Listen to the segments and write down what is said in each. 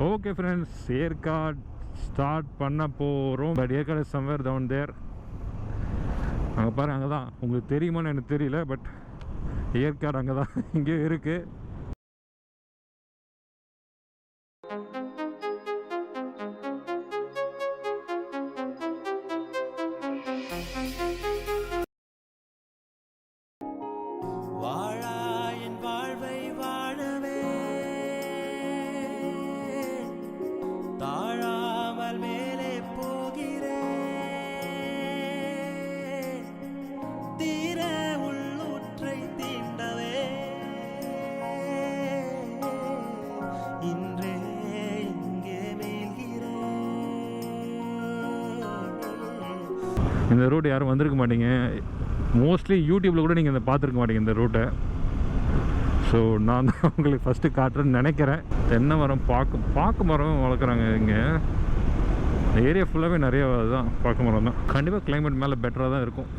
Okay friends, Yercaud start பண்ண போறோம். But Yercaud is somewhere down there. அங்க பாருங்க, அங்க தான். உங்களுக்கு தெரியுமான்னு எனக்கு தெரியல, பட் Yercaud அங்க தான் இங்கே இருக்கு. இந்த ரூட் யாரும் வந்திருக்க மாட்டீங்க, மோஸ்ட்லி யூடியூப்பில் கூட நீங்கள் இந்த பார்த்துருக்க மாட்டீங்க இந்த ரூட்டை. ஸோ நான் தான் உங்களுக்கு ஃபஸ்ட்டு காட்டுறேன்னு நினைக்கிறேன். தென்னை மரம் பாக்கு மரம் வளர்க்குறாங்க இங்கே. இந்த ஏரியா ஃபுல்லாகவே நிறைய தான் பாக்கு மரம் தான். கண்டிப்பாக கிளைமேட் மேலே பெட்டராக தான் இருக்கும்.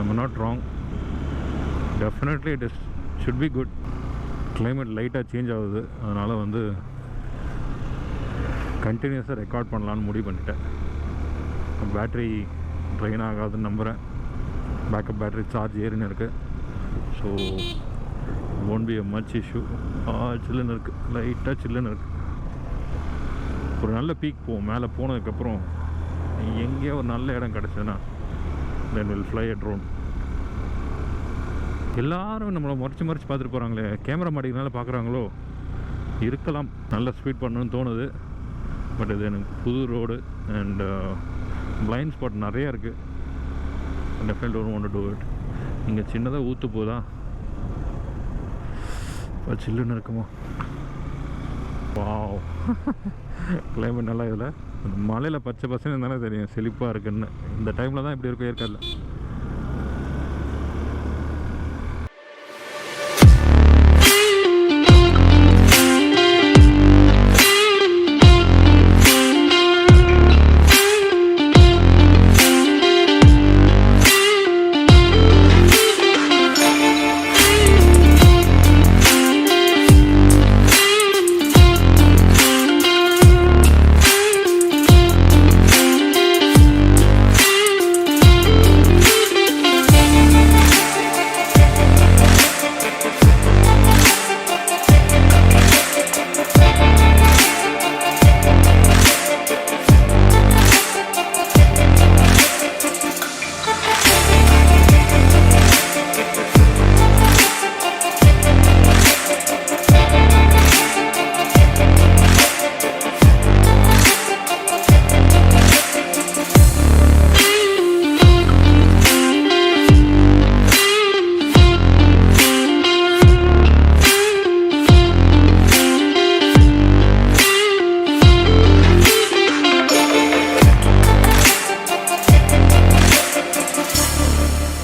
I'm not wrong, definitely it is should be good. Climate லைட்டாக சேஞ்ச் ஆகுது, அதனால் வந்து கண்டினியூஸாக ரெக்கார்ட் பண்ணலான்னு முடிவு பண்ணிட்டேன். பேட்ரி ட்ரெயின் ஆகாதுன்னு நம்புகிறேன். பேக்கப் பேட்டரி சார்ஜ் ஏறின்னு இருக்குது. So won't be a much issue. சில்லுன்னு இருக்குது, லைட்டாக சில்லுன்னு இருக்குது. ஒரு நல்ல பீக் போவோம். மேலே போனதுக்கப்புறம் எங்கேயோ ஒரு நல்ல இடம் கிடச்சதுன்னா then will fly a drone. எல்லோரும் நம்மளை மறைச்சி பார்த்துட்டு போகிறாங்களே, கேமரா மாட்டிக்கிறனால பார்க்குறாங்களோ இருக்கலாம். நல்லா ஸ்பீட் பண்ணணும்னு தோணுது. பட் இது எனக்கு புது ரோடு அண்ட் பிளைண்ட் ஸ்பாட் நிறையா இருக்குது. Definitely don't want to do it. இங்கே சின்னதாக ஊற்று போதா, இப்போ சில்லுன்னு இருக்குமா. வாவ், கிளைமேட் நல்லா. இதில் மலையில் பச்சை பசங்க தானே தெரியும் செழிப்பாக இருக்குன்னு. இந்த டைமில் தான் இப்படி இருக்கும் ஏற்காடில்.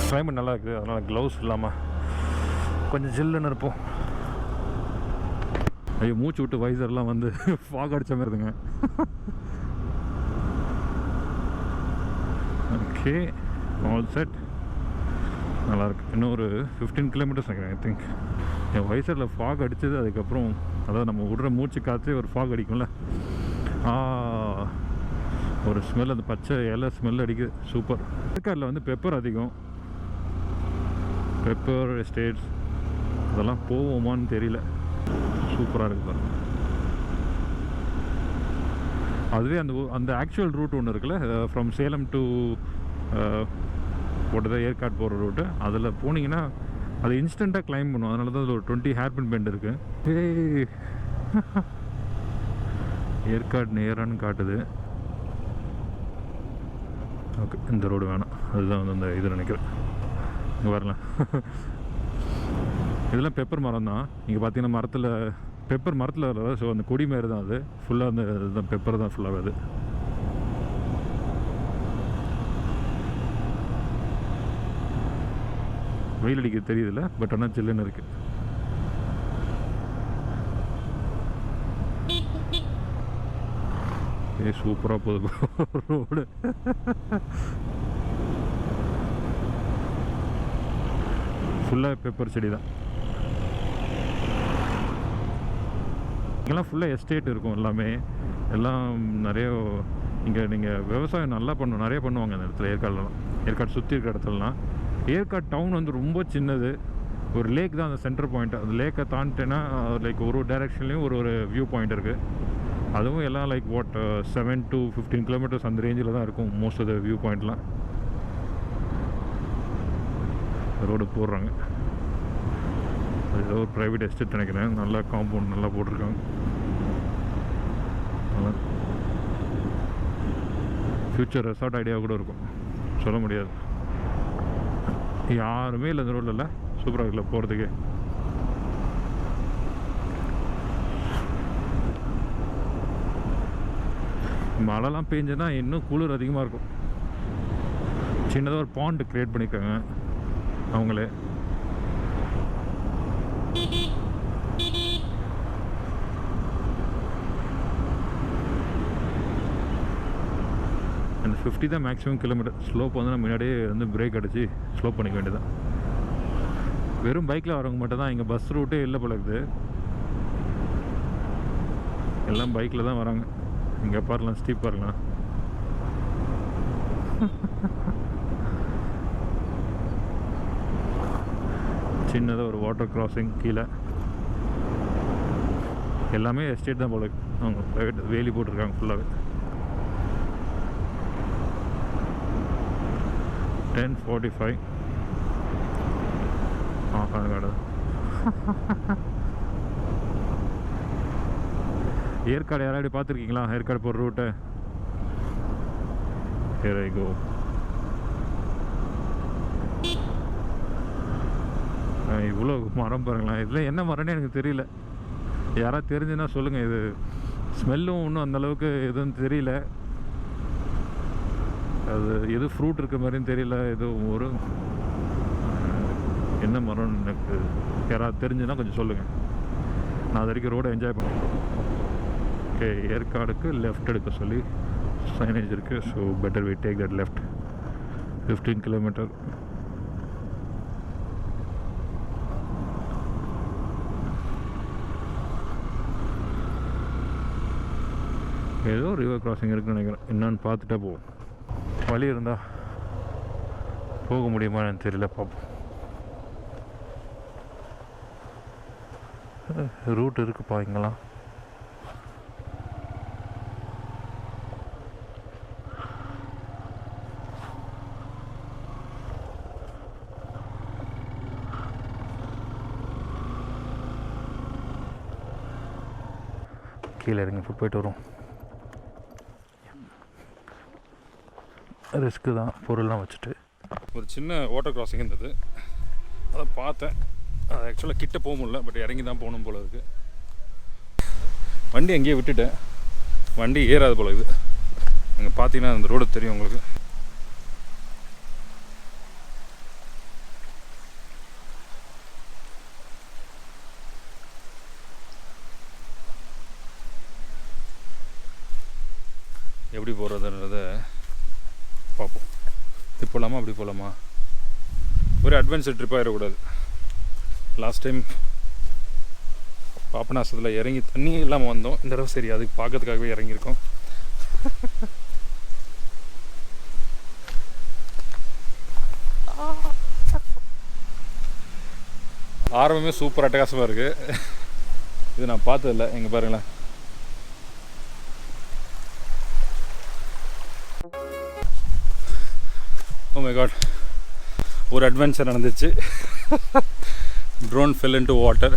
கிளைமேட் நல்லா இருக்குது, அதனால் க்ளவுஸ் இல்லாமல் கொஞ்சம் ஜில்லுன்னு இருப்போம். ஐயோ, மூச்சு விட்டு வைசர்லாம் வந்து ஃபாக் அடித்த மாதிரி இருந்துங்க. Okay, all set. நல்லாயிருக்கு. இன்னும் ஒரு 15 கிலோமீட்டர்ஸ் நினைக்கிறேன். ஐ திங்க் என் வைசரில் ஃபாக் அடித்தது. அதுக்கப்புறம் அதாவது நம்ம விடுற மூச்சு காற்று ஒரு ஃபாக் அடிக்கும்ல, ஒரு ஸ்மெல், அந்த பச்சை இலை ஸ்மெல் அடிக்குது. சூப்பர். ஏற்காடில் வந்து பெப்பர் அதிகம், பெப்பர் எஸ்டேட்ஸ் அதெல்லாம் போவோமான்னு தெரியல. சூப்பராக இருக்குது பாருங்க. அதுவே அந்த ஆக்சுவல் ரூட் ஒன்று இருக்குல்ல, ஃப்ரம் சேலம் டு போட்டதான் ஏற்காடு போகிற ரூட்டு, அதில் போனீங்கன்னா அது இன்ஸ்டண்ட்டாக கிளைம் பண்ணும். அதனால தான் அதில் ஒரு 20 ஹேர்பின் பெண்ட் இருக்குது. ஏற்காடு நேரான்னு காட்டுது. ஓகே, இந்த ரோடு வேணாம், அதுதான் வந்து அந்த இது நினைக்கிறேன். இங்கே வரலாம். இதெல்லாம் பெப்பர் மரம் தான். இங்கே பார்த்தீங்கன்னா மரத்தில் பெப்பர் மரத்தில் வர்றது. ஸோ அந்த கொடி மாரி தான் அது ஃபுல்லாக. அந்த இதுதான் பெப்பர் தான் ஃபுல்லாக அது. வெயில் அடிக்கிறது தெரியுதுல்ல, பட் ஆனால் சில்லுன்னு இருக்குது. சூப்பராக போகுது ரோடு. ஃபுல்லாக பெப்பர் செடி தான். இங்கெல்லாம் ஃபுல்லாக எஸ்டேட் இருக்கும் எல்லாமே. எல்லாம் நிறைய இங்கே நீங்கள் விவசாயம் நல்லா நிறைய பண்ணுவாங்க அந்த இடத்துல. ஏற்காடு சுற்றி இருக்கிற இடத்துலலாம். ஏற்காடு டவுன் வந்து ரொம்ப சின்னது. ஒரு லேக் தான் அந்த சென்டர் பாயிண்ட். அந்த லேக்கை தாண்டிட்டேன்னா லைக் ஒரு டைரெக்ஷன்லேயும் ஒரு வியூ பாயிண்ட் இருக்குது. அதுவும் எல்லாம் லைக் 7 to 15 கிலோமீட்டர்ஸ் அந்த ரேஞ்சில் தான் இருக்கும் மோஸ்ட் ஆஃப் த வியூ பாயிண்ட்லாம். ரோடு போடுறாங்க. ஏதோ ஒரு ப்ரைவேட் எஸ்டேட் நினைக்கிறேன். நல்லா காம்பவுண்ட் நல்லா போட்டிருக்காங்க. ஃப்யூச்சர் ரெசார்ட் ஐடியா கூட இருக்கும், சொல்ல முடியாது. யாருமே இல்லை இந்த ரோடில். இல்லை சூப்பராக இருக்குல்ல போகிறதுக்கு. மழைலாம் பெஞ்சுன்னா இன்னும் குளிர் அதிகமாக இருக்கும். சின்னதாக ஒரு பாண்ட் க்ரியேட் பண்ணியிருக்காங்க அவங்களே. அந்த 50 தான் மேக்ஸிமம் கிலோமீட்டர். ஸ்லோப் வந்து நம்ம முன்னாடியே வந்து பிரேக் அடித்து ஸ்லோப் பண்ணிக்க வேண்டியதான். வெறும் பைக்கில் வரவங்க மட்டும் தான். இங்கே பஸ் ரூட்டே இல்லை போல இருக்குது. எல்லாம் பைக்கில் தான் வராங்க. இங்கே பாருலாம், ஸ்டீப் பாருங்களா. சின்னதாக ஒரு வாட்டர் கிராசிங் கீழே. எல்லாமே எஸ்டேட் தான் போல. அவங்க ப்ரைவேட் வேலி போட்டிருக்காங்க ஃபுல்லாகவே. 10:45 கடை. ஏற்காடு யாராவது பார்த்துருக்கீங்களா? ஏற்காடு போகிற ரூட்டை. Here I go. இவ்வளோ மரம் பாருங்களேன். இதில் என்ன மரம்னு எனக்கு தெரியல. யாராவது தெரிஞ்சுன்னா சொல்லுங்கள். இது ஸ்மெல்லும் ஒன்றும் அந்தளவுக்கு எதுவும் தெரியல. அது எது ஃப்ரூட் இருக்க மாதிரியும் தெரியல. எது ஒரு என்ன மரம்னு எனக்கு யாராவது தெரிஞ்சுன்னா கொஞ்சம் சொல்லுங்கள். நான் அது வரைக்கும் ரோடை என்ஜாய் பண்ணேன். ஓகே, ஏற்காடுக்கு லெஃப்ட் எடுக்க சொல்லி சைனேஜ் இருக்குது. So better we take that left. 15 kilometre. ஏதோ ரிவர் கிராசிங் இருக்குன்னு நினைக்கிறேன். என்னன்னு பார்த்துட்டா போவோம். வழி இருந்தால் போக முடியுமா எனக்கு தெரியல, பார்ப்போம். ரூட் இருக்குப்பா இங்கெல்லாம். கீழே இறங்கி போயிட்டு வரும். ரிஸ்க்கு தான் பொருள்லாம் வச்சுட்டு. ஒரு சின்ன வாட்டர் கிராசிங் இருந்தது, அதை பார்த்தேன். அது ஆக்சுவலாக கிட்ட போக முடியல, பட் இறங்கி தான் போகணும் போல இருக்குது. வண்டி அங்கேயே விட்டுட்டேன். வண்டி ஏறாது போல இருக்குது. அங்கே பார்த்தீங்கன்னா அந்த ரோடு தெரியும் உங்களுக்கு. எப்படி போகிறதுன்றத பார்ப்போம். இப்படி போகலாமா அப்படி போகலாமா? ஒரு அட்வென்ச்சர் ட்ரிப்பாக இருக்கக்கூடாது. லாஸ்ட் டைம் பாபநாசத்தில் இறங்கி தண்ணி இல்லாமல் வந்தோம். இந்த தடவை சரி அதுக்கு பார்க்கறதுக்காகவே இறங்கியிருக்கோம். ஆரம்பமே சூப்பர் அட்டகாசமாக இருக்குது. இது நான் பார்த்ததில்ல. எங்கே பாருங்களேன். ஓ மை காட், ஒரு அட்வென்ச்சர் நடந்துச்சு. Drone fell into water.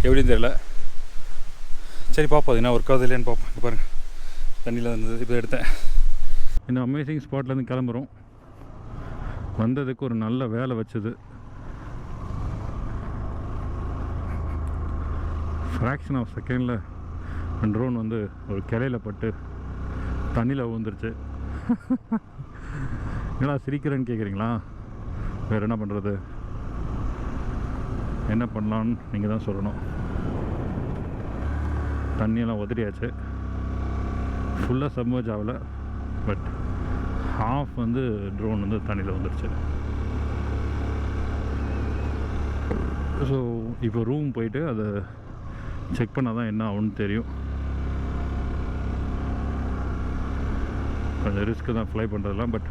எப்படின்னு தெரியல. சரி பார்ப்போம், அது என்ன ஒர்க் ஆகுது இல்லையான்னு பார்ப்போம். இங்கே பாருங்கள், தண்ணியில் இருந்தது. இப்போ எடுத்தேன். இந்த அமேசிங் ஸ்பாட்லேருந்து கிளம்புறோம். வந்ததுக்கு ஒரு நல்ல வேலை வச்சது. ஃப்ராக்ஷன் ஆஃப் செகண்டில் ட்ரோன் வந்து ஒரு கிளையில் பட்டு தண்ணியில் விழுந்துருச்சு. என்னடா சிரிக்கிறேன்னு கேட்குறீங்களா? வேறு என்ன பண்ணுறது? என்ன பண்ணலான்னு நீங்கள் தான் சொல்லணும். தண்ணியெல்லாம் உதறியாச்சு. ஃபுல்லாக சப்மர்ஜ் ஆகலை, பட் ஹாஃப் வந்து ட்ரோன் வந்து தண்ணியில் வந்துருச்சு. ஸோ இப்போ ரூம் போயிட்டு அதை செக் பண்ணால் தான் என்ன ஆகும்னு தெரியும். கொஞ்சம் ரிஸ்க்கு தான் ஃப்ளை பண்ணுறதுலாம், பட்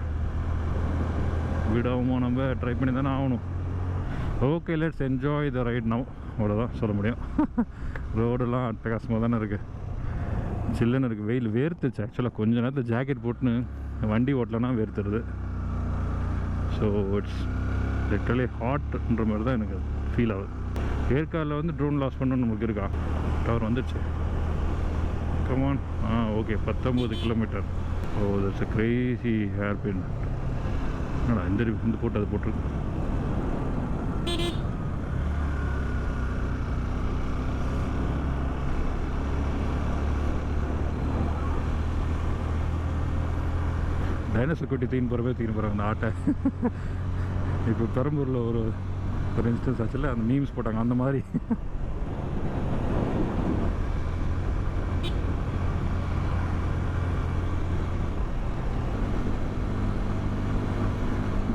விடாமல் நம்ம ட்ரை பண்ணி தானே ஆகணும். Okay, let's enjoy the right now. அவ்வளோதான் சொல்ல முடியும். ரோடெல்லாம் அட்டகாசமாக தானே இருக்குது, சில்லுன்னு இருக்குது. வெயில் வேர்த்துச்சு ஆக்சுவலாக. கொஞ்ச நேரத்தில் ஜாக்கெட் போட்டுன்னு வண்டி ஓட்டலன்னா வேர்த்துருது. ஸோ இட்ஸ் லிட்டரலி ஹாட்ன்ற மாதிரி தான் எனக்கு ஃபீல் ஆகுது. ஏற்காடில் வந்து ட்ரோன் லாஸ் பண்ணணும்னு நமக்கு இருக்கா? டவர் வந்துடுச்சு. Come on. Okay, 19 kilometre. Oh, that's a crazy hairpin. என்னடா இந்த போட்டு அது போட்டிருக்கு. டைனோசர் குட்டி தீன் போகிறாங்க அந்த ஆட்டை. இப்போ பெரம்பூரில் ஒரு இன்ஸ்டன்ஸ் ஆச்சுல, அந்த மீம்ஸ் போட்டாங்க அந்த மாதிரி.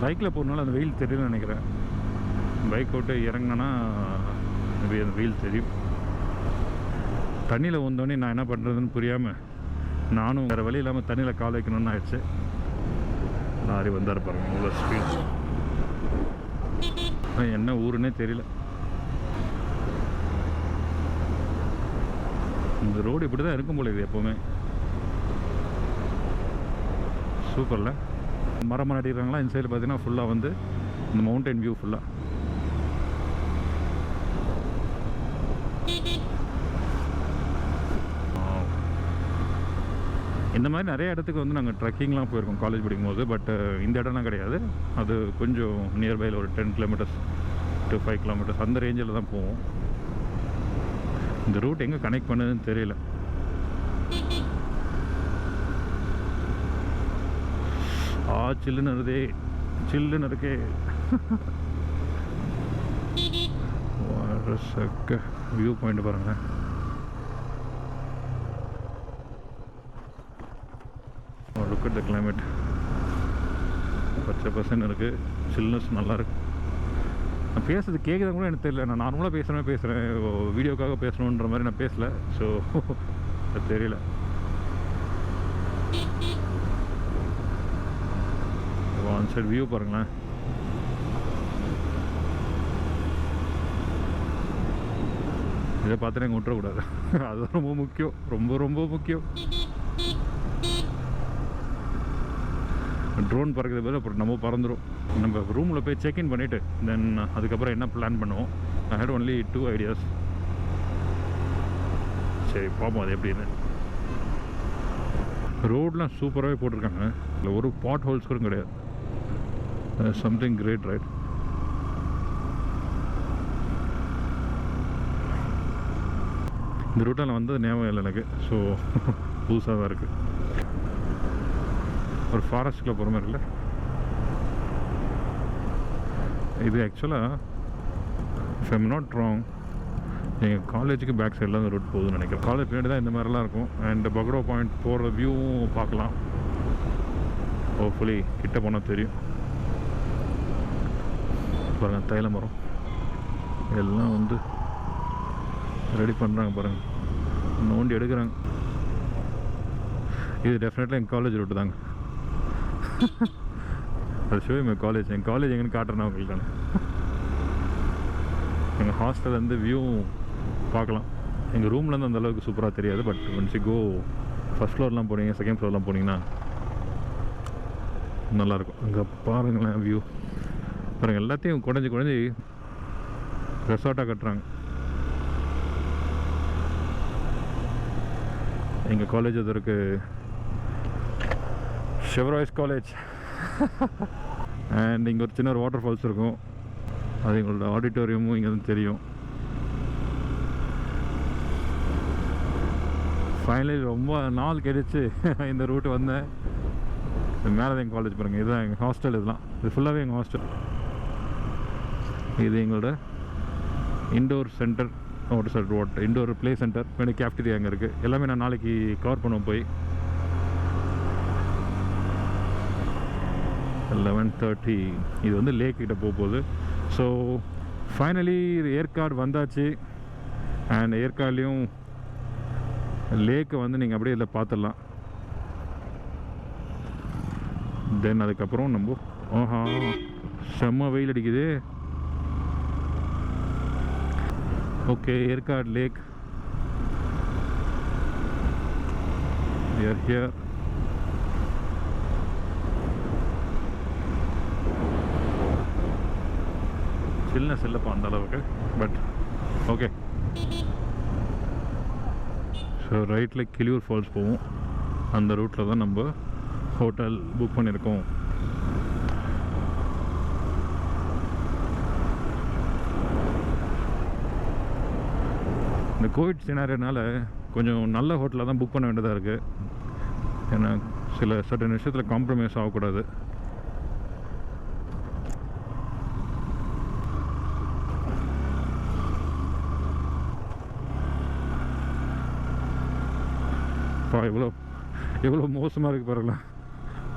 பைக்கில் போகிறனால அந்த வெயில் தெரியும்னு நினைக்கிறேன். பைக் விட்டு இறங்கினா அந்த வெயில் தெரியும். தண்ணியில் வந்தோடனே நான் என்ன பண்ணுறதுன்னு புரியாமல் நானும் வேறு வழி இல்லாமல் தண்ணியில் கால் வைக்கணும்னு ஆயிடுச்சு. லாரி வந்தார் பாருங்க, இவ்வளோ ஸ்பீட். என்ன ஊருன்னே தெரியல. இந்த ரோடு இப்படி தான் இருக்கும் போல இது எப்போவுமே. சூப்பரில் மரம் நடிக்கிறாங்களா. இந்த சைடில் பார்த்தீங்கன்னா ஃபுல்லாக வந்து இந்த மவுண்டைன் வியூ ஃபுல்லாக. இந்த மாதிரி நிறைய இடத்துக்கு வந்து நாங்கள் ட்ரெக்கிங்லாம் போயிருக்கோம் காலேஜ் படிக்கும்போது. பட் இந்த இடம்லாம் கிடையாது. அது கொஞ்சம் நியர்பையில் ஒரு 10 கிலோமீட்டர்ஸ் to 5 கிலோமீட்டர்ஸ் அந்த ரேஞ்சில் தான் போவோம். இந்த ரூட் எங்கே கனெக்ட் பண்ணுதுன்னு தெரியல. சில்லுன்னு இருதே, சில்லுன்னு இருக்கே. வியூ பாயிண்ட் பாருங்க. Look at the climate. பச்சை பசன்னு இருக்குது, சில்னஸ் நல்லாயிருக்கு. நான் பேசுறது கேட்குறது கூட எனக்கு தெரியல. நான் நார்மலாக பேசுகிறேன், வீடியோக்காக பேசணுன்ற மாதிரி நான் பேசலை. ஸோ அது தெரியல. ஒன் சைட் வியூ பாருங்களேன். இதை பார்த்துட்டு எங்கள் விட்டுறக்கூடாது. அது ரொம்ப முக்கியம், ரொம்ப ரொம்ப முக்கியம். ட்ரோன் பறக்கிறது பதில் அப்புறம் நம்ம பறந்துடும். நம்ம ரூமில் போய் செக்இன் பண்ணிவிட்டு தென் அதுக்கப்புறம் என்ன பிளான் பண்ணுவோம். ஐ ஹேட் ஒன்லி 2 ஐடியாஸ். சரி பார்ப்போம் அது எப்படின்னு. ரோடெலாம் சூப்பராகவே போட்டிருக்காங்க. இல்லை ஒரு பாட் ஹோல்ஸ் கூட கிடையாது. Something great, right? இந்த ரூட்டில் வந்தது ஞாபகம் இல்லை எனக்கு. ஸோ புதுசாக தான் இருக்குது. ஒரு ஃபாரஸ்ட்டில் போகிற மாதிரி இல்லை இது. ஆக்சுவலாக இஃப் ஐம் நாட் ராங், எங்கள் காலேஜுக்கு பேக் சைடில் தான் ரூட் போகுதுன்னு நினைக்கிறேன். காலேஜ் பின்னாடி தான் இந்த மாதிரிலாம் இருக்கும். அண்ட் பக்ரோ பாயிண்ட் போகிற வியூவும் பார்க்கலாம். ஹோப்ஃபுல்லி கிட்ட போனால் தெரியும். பாருங்கள், தைல மரம் எல்லாம் வந்து ரெடி பண்ணுறாங்க பாருங்கள், நோண்டி எடுக்கிறாங்க. இது டெஃபினெட்லி எங்கள் காலேஜ் ரூட்டு தாங்க. அது ஷோ எங்கள் காலேஜ் எங்கன்னு காட்டுறேன்னா உங்களுக்கு தானே. எங்கள் ஹாஸ்டல்லேருந்து வியூவும் பார்க்கலாம். எங்கள் ரூம்லேருந்து அந்த அளவுக்கு சூப்பராக தெரியாது. But once you go first ஃப்ளோர்லாம் போனீங்க, செகண்ட் ஃப்ளோர்லாம் போனீங்கன்னா நல்லாயிருக்கும். அங்கே பாருங்களேன் வியூ பாருங்கள். எல்லாத்தையும் குறைஞ்சி ரெசார்ட்டாக கட்டுறாங்க. எங்கள் காலேஜ் அது இருக்குது, ஷெவராய்ஸ் காலேஜ். அண்ட் இங்கே ஒரு சின்ன ஒரு வாட்டர் ஃபால்ஸ் இருக்கும். அது எங்களோட ஆடிட்டோரியமும் இங்கே தான் தெரியும். ஃபைனலி ரொம்ப நாள் கழிச்சு இந்த ரூட்டு வந்தேன். மேலே தான் எங்கள் காலேஜ் பாருங்கள். இதுதான் எங்கள் ஹாஸ்டல். இதெல்லாம் இது ஃபுல்லாகவே எங்கள் ஹாஸ்டல். இது எங்களோட indoor centre, indoor play centre. பின்னாடி கேஃப்டீரியா அங்கே இருக்குது. எல்லாமே நான் நாளைக்கு கவர் பண்ணுவோம் போய். 11:30. இது வந்து லேக் கிட்ட போகுது. ஸோ ஃபைனலி ஏற்காடு வந்தாச்சு. அண்ட் ஏற்காட்லேயும் லேக்கை வந்து நீங்கள் அப்படியே இதில் பார்த்துடலாம். தென் அதுக்கப்புறம் நம்ம செம்ம வெயில் அடிக்குது. Okay, Yercaud lake here. Chillness இல்லைப்பா அந்த அளவுக்கு, பட் ஓகே. ஸோ ரைட்டில் கிளியூர் ஃபால்ஸ் போவோம். அந்த ரூட்டில் தான் நம்ம ஹோட்டல் புக் பண்ணியிருக்கோம். இந்த கோவிட் சினாரியோனால கொஞ்சம் நல்ல ஹோட்டலாக தான் புக் பண்ண வேண்டியதாக இருக்குது. ஏன்னா சில சர்டன் விஷயத்தில் காம்ப்ரமைஸ் ஆகக்கூடாது. எவ்வளோ மோசமாக இருக்குது பாருங்களா.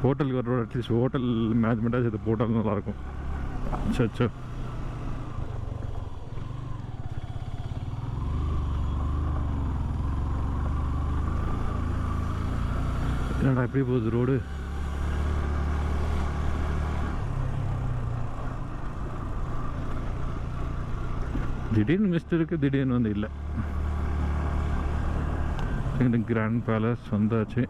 ஹோட்டலுக்கு வர்றோட அட்லீஸ்ட் ஹோட்டல் மேனேஜ்மெண்ட்டாக இது போட்டாலும் நல்லாயிருக்கும். சச்சோ, என்னடா எப்படி போகுது ரோடு. திடீர்னு மிஸ்ட் இருக்குது, திடீர்னு வந்து இல்லை. கிராண்ட் பேலஸ் வந்தாச்சு.